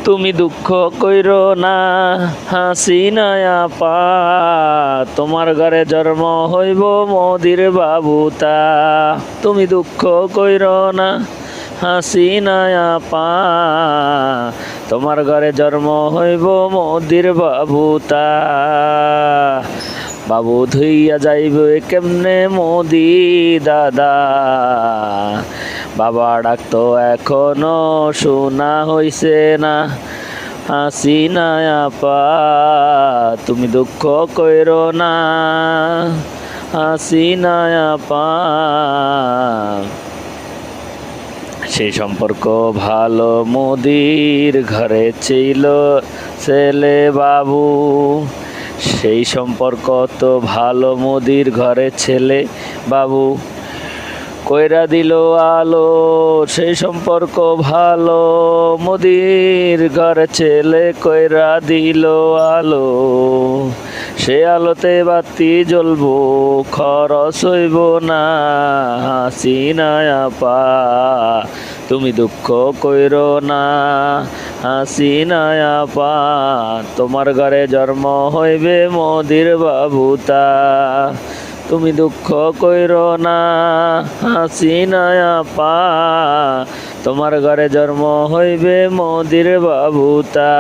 তুমি দুঃখ কইরো না হাসিনা আপা, তোমার ঘরে জন্ম হইব মোদির বাবুতা। তুমি দুঃখ কইরো না হাসিনা আপা, তোমার ঘরে জন্ম হইব মোদির বাবুতা। বাবু ধুইয়া যাইবে কেমনে মোদি দাদা, বাবা ডাকতো এখনো শোনা হইছে না। হাসিনা আপা তুমি দুঃখ কইরো না, হাসিনা আপা। সেই সম্পর্ক ভালো মোদির ঘরে ছিল ছেলে বাবু, সেই সম্পর্ক তো ভালো মোদির ঘরে ছেলে বাবু কইরা দিল আলো। সেই সম্পর্ক ভালো মোদির ঘরে ছেলে কইরা দিল আলো। সে আলোতে বাতি জ্বলবো খরচ হইব না। হাসিনা আপা তুমি দুঃখ কইরো না, হাসিনা আপা তোমার ঘরে জন্ম হইবে মোদির বাবুতা। তুমি দুঃখ কইরো না হাসিনা আপা, তোমার ঘরে জন্ম হইবে মোদির বাবুতা।